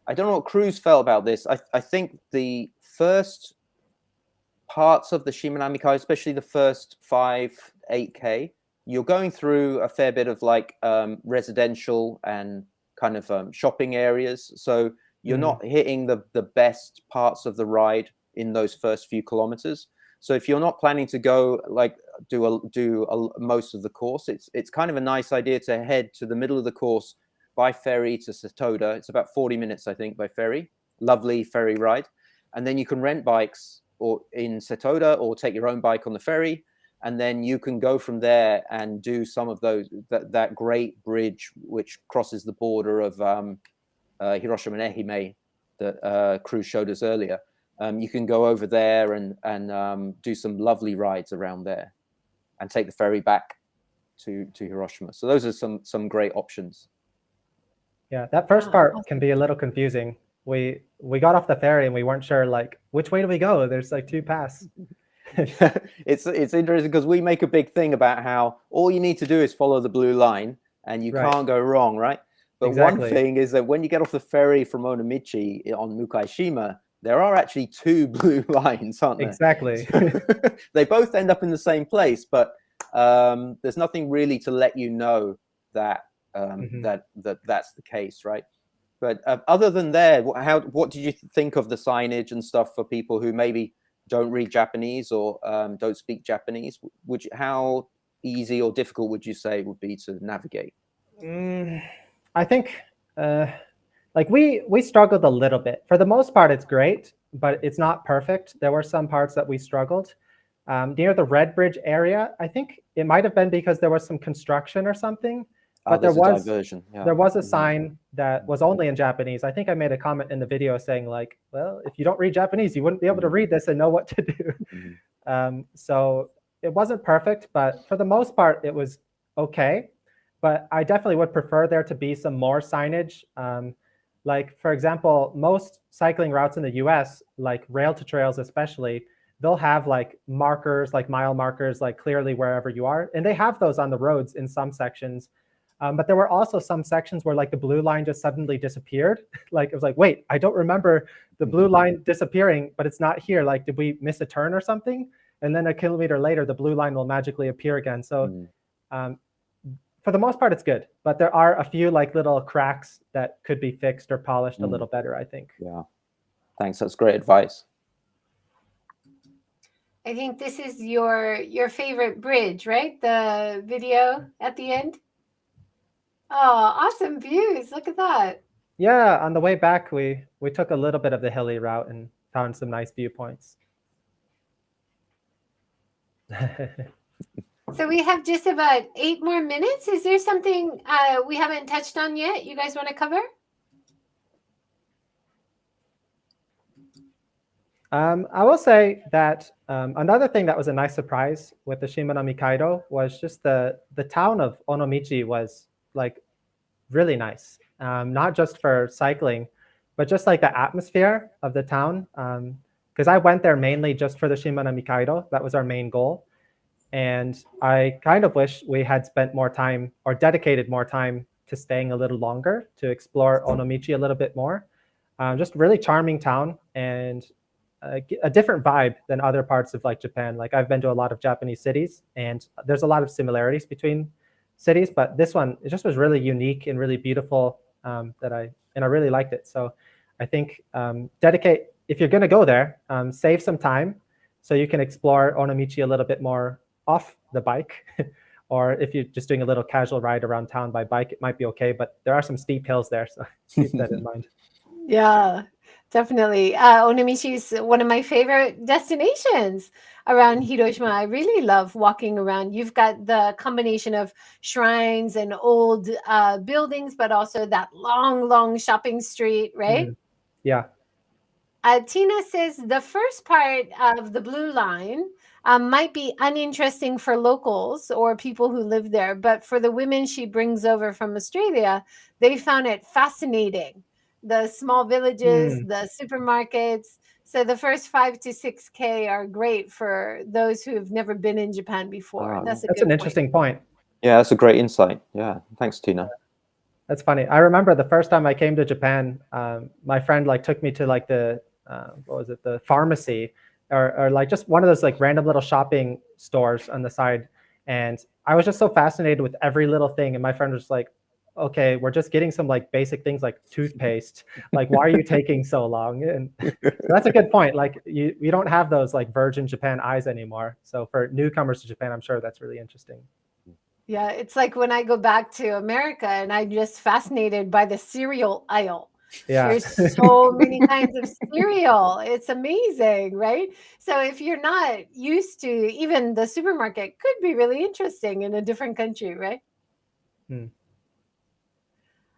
I don't know what Cruz felt about this. I think the first parts of the Shimanami Kaido, especially the first 8K, you're going through a fair bit of like residential and kind of shopping areas. So you're not hitting the best parts of the ride in those first few kilometers. So if you're not planning to go like do most of the course, it's kind of a nice idea to head to the middle of the course by ferry to Setoda. It's about 40 minutes, I think, by ferry. Lovely ferry ride. And then you can rent bikes or in Setoda or take your own bike on the ferry. and then you can go from there and do some of those that great bridge which crosses the border of Hiroshima and Ehime that Cruz showed us earlier. You can go over there and do some lovely rides around there, and take the ferry back to Hiroshima. So those are some great options. Yeah, that first part can be a little confusing. We got off the ferry and we weren't sure like which way do we go. There's like 2 paths. It's interesting because we make a big thing about how all you need to do is follow the blue line and you can't go wrong, right? But Exactly. one thing is that when you get off the ferry from Onomichi on Mukaishima, there are actually 2 blue lines, aren't there? Exactly. They both end up in the same place, but there's nothing really to let you know that that's the case, right? But other than that, what did you think of the signage and stuff for people who maybe don't read Japanese or don't speak Japanese? How easy or difficult would you say would be to navigate? I think like we struggled a little bit. For the most part, it's great, but it's not perfect. There were some parts that we struggled. Near the Red Bridge area, I think it might have been because there was some construction or something. But there was a sign that was only in Japanese. I think I made a comment in the video saying like, well, if you don't read Japanese, you wouldn't be able to read this and know what to do. So it wasn't perfect, but for the most part, it was okay. But I definitely would prefer there to be some more signage. Like, for example, most cycling routes in the US, like rail to trails especially, they'll have like markers, like mile markers, like clearly wherever you are. And they have those on the roads in some sections. But there were also some sections where like the blue line just suddenly disappeared. Like it was like, wait, I don't remember the blue line disappearing, but it's not here. Like, did we miss a turn or something? And then a kilometer later, the blue line will magically appear again. So for the most part, it's good. But there are a few like little cracks that could be fixed or polished a little better, I think. Yeah, thanks. That's great advice. I think this is your favorite bridge, right? The video at the end. Oh, awesome views. Look at that. Yeah, on the way back, we took a little bit of the hilly route and found some nice viewpoints. So we have just about 8 more minutes. Is there something we haven't touched on yet you guys want to cover? I will say that another thing that was a nice surprise with the Shimanami Kaido was just the town of Onomichi was like really nice. Not just for cycling, but just like the atmosphere of the town. Because I went there mainly just for the Shimanami Kaido. That was our main goal. And I kind of wish we had spent more time or dedicated more time to staying a little longer to explore Onomichi a little bit more. Just really charming town and a different vibe than other parts of like Japan. Like I've been to a lot of Japanese cities and there's a lot of similarities between cities, but this one, it just was really unique and really beautiful I really liked it. So I think if you're gonna go there, save some time so you can explore Onomichi a little bit more off the bike. Or if you're just doing a little casual ride around town by bike, it might be okay, but there are some steep hills there, so keep that in mind. Yeah, definitely. Onomichi is one of my favorite destinations around Hiroshima. I really love walking around. You've got the combination of shrines and old buildings, but also that long shopping street, right? Yeah. Tina says the first part of the blue line might be uninteresting for locals or people who live there, but for the women she brings over from Australia, they found it fascinating. The small villages, the supermarkets. So the first 5 to 6K are great for those who have never been in Japan before. That's an interesting point. Yeah, that's a great insight. Yeah, thanks, Tina. That's funny. I remember the first time I came to Japan, my friend like took me to like the the pharmacy or like just one of those like random little shopping stores on the side, and I was just so fascinated with every little thing. And my friend was like, okay, we're just getting some like basic things like toothpaste. Like, why are you taking so long? And so that's a good point. Like you don't have those like virgin Japan eyes anymore. So for newcomers to Japan, I'm sure that's really interesting. Yeah, it's like when I go back to America and I'm just fascinated by the cereal aisle. Yeah. There's so many kinds of cereal. It's amazing, right? So if you're not used to, even the supermarket could be really interesting in a different country, right? Hmm.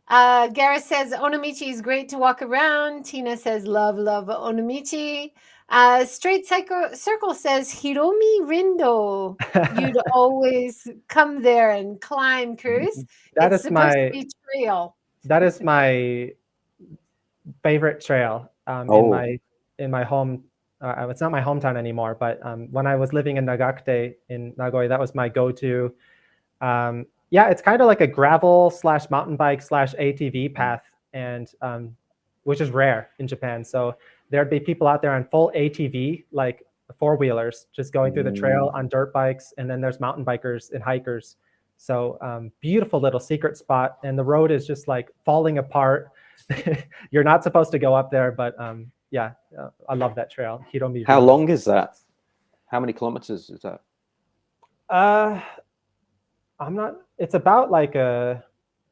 Gareth says Onomichi is great to walk around. Tina says love Onomichi. Straight Circle says Hiromi Rindo. You'd always come there and climb, Cruz. That It's is supposed to my be trail. that is my favorite trail Oh, in my home. It's not my hometown anymore, but when I was living in Nagakute in Nagoya, that was my go-to. Yeah, it's kind of like a gravel slash mountain bike slash ATV path, and which is rare in Japan. So there'd be people out there on full ATV, like four-wheelers, just going through the trail on dirt bikes, and then there's mountain bikers and hikers. So beautiful little secret spot, and the road is just like falling apart. You're not supposed to go up there, but yeah, I love that trail. Hiromi how Rindo. long is that? How many kilometers is that? I'm not, it's about like a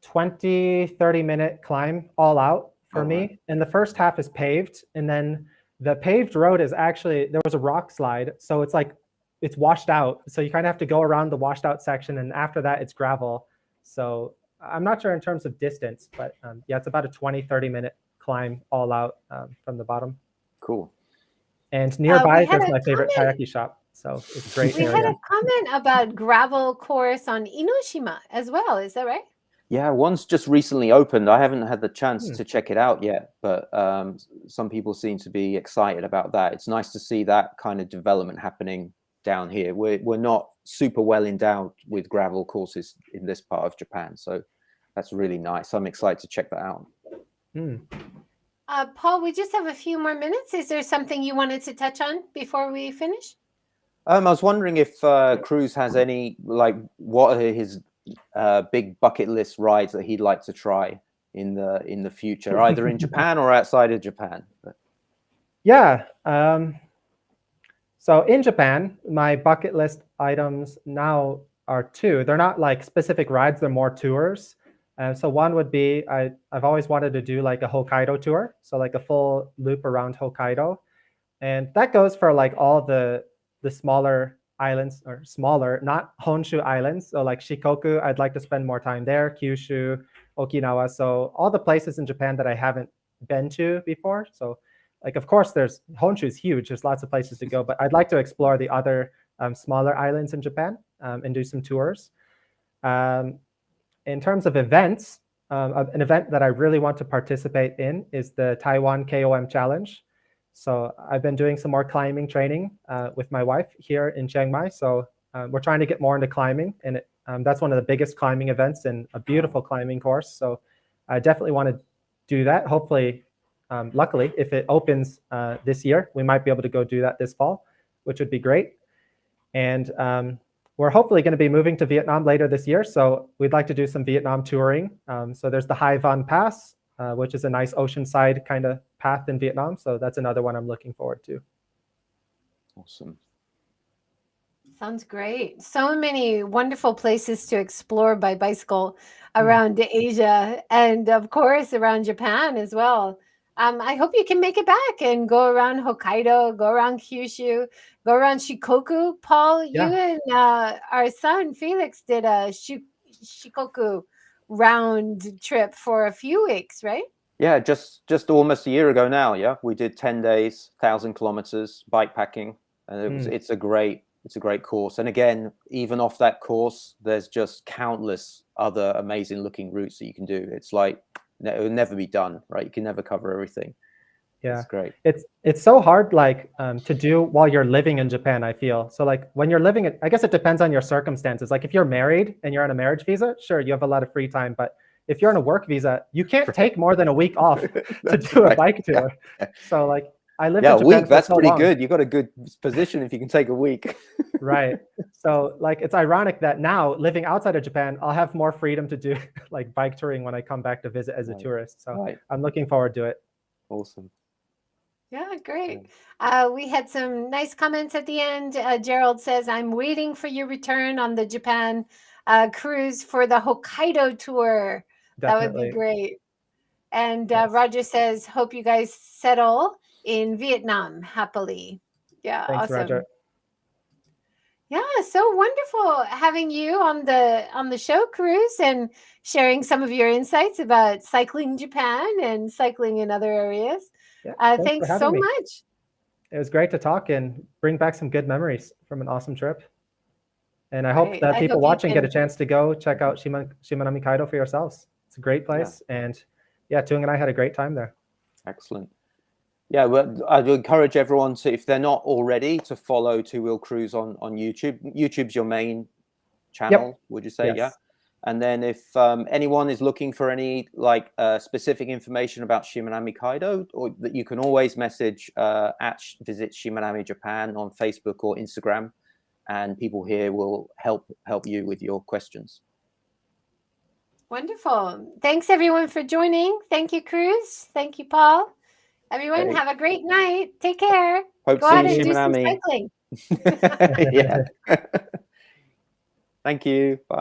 20-30 minute climb all out for me. Right. And the first half is paved. And then the paved road is actually, there was a rock slide. So it's like, it's washed out. So you kind of have to go around the washed out section. And after that, it's gravel. So I'm not sure in terms of distance, but yeah, it's about a 20-30 minute climb all out from the bottom. Cool. And nearby, had there's a my favorite comment. taiyaki shop. So it's a great We area. had a comment about gravel course on Inoshima as well. Is that right? Yeah, one's just recently opened. I haven't had the chance to check it out yet, but some people seem to be excited about that. It's nice to see that kind of development happening down here. We're not super well endowed with gravel courses in this part of Japan, so that's really nice. I'm excited to check that out. Paul, we just have a few more minutes. Is there something you wanted to touch on before we finish? I was wondering if Cruz has any, like, what are his big bucket list rides that he'd like to try in the future, either in Japan or outside of Japan. Yeah. So in Japan, my bucket list items now are two. They're not like specific rides, they're more tours. So one would be, I've always wanted to do like a Hokkaido tour. So like a full loop around Hokkaido. And that goes for like all the smaller islands, or smaller, not Honshu islands. So like Shikoku, I'd like to spend more time there, Kyushu, Okinawa. So all the places in Japan that I haven't been to before. So like, of course, Honshu is huge. There's lots of places to go, but I'd like to explore the other smaller islands in Japan and do some tours. In terms of events, an event that I really want to participate in is the Taiwan Kom Challenge. So I've been doing some more climbing training with my wife here in Chiang Mai. So we're trying to get more into climbing, and that's one of the biggest climbing events and a beautiful climbing course. So I definitely want to do that. Hopefully, luckily, if it opens this year, we might be able to go do that this fall, which would be great. And we're hopefully going to be moving to Vietnam later this year. So we'd like to do some Vietnam touring. So there's the Hai Van Pass, which is a nice oceanside kind of path in Vietnam. So that's another one I'm looking forward to. Awesome. Sounds great. So many wonderful places to explore by bicycle around Asia, and of course around Japan as well. I hope you can make it back and go around Hokkaido, go around Kyushu, go around Shikoku. Paul, you and our son Felix did a Shikoku round trip for a few weeks, right? Yeah, just almost a year ago now. Yeah, we did 10 days, 1,000 kilometers bike packing, and it's a great course. And again, even off that course, there's just countless other amazing looking routes that you can do. It's like it will never be done, right? You can never cover everything. Yeah, it's great. It's so hard, like to do while you're living in Japan, I feel. So like when you're living, I guess it depends on your circumstances. Like if you're married and you're on a marriage visa, sure, you have a lot of free time. But if you're on a work visa, you can't take more than a week off to do a bike tour. So like I lived in Japan a week, for that's so pretty long. good. You got a good position if you can take a week. Right. So like it's ironic that now living outside of Japan, I'll have more freedom to do like bike touring when I come back to visit as a tourist. So I'm looking forward to it. Awesome. Yeah, great. We had some nice comments at the end. Gerald says, I'm waiting for your return on the Japan cruise for the Hokkaido tour. Definitely. That would be great. And Yes. Roger says, hope you guys settle in Vietnam happily. Yeah, Thanks, awesome. Roger. Yeah, so wonderful having you on the show, Cruz, and sharing some of your insights about cycling Japan and cycling in other areas. Yeah, Thanks for so having me. much. It was great to talk and bring back some good memories from an awesome trip. And I hope Right. that I people hope you watching get can- a chance to go check out Shimanami Kaido for yourselves. It's a great place. And yeah, Tung and I had a great time there. Excellent. Yeah, well, I'd encourage everyone to, if they're not already, to follow Two Wheel Cruise on YouTube. YouTube's your main channel, would you say? Yes. Yeah. And then if anyone is looking for any specific information about Shimanami Kaido, or that you can always message at Visit Shimanami Japan on Facebook or Instagram, and people here will help you with your questions. Wonderful. Thanks everyone for joining. Thank you, Cruz. Thank you, Paul. Everyone, have a great night. Take care. Hope Go to out see and you, do some Shimanami. cycling. Yeah. Thank you. Bye.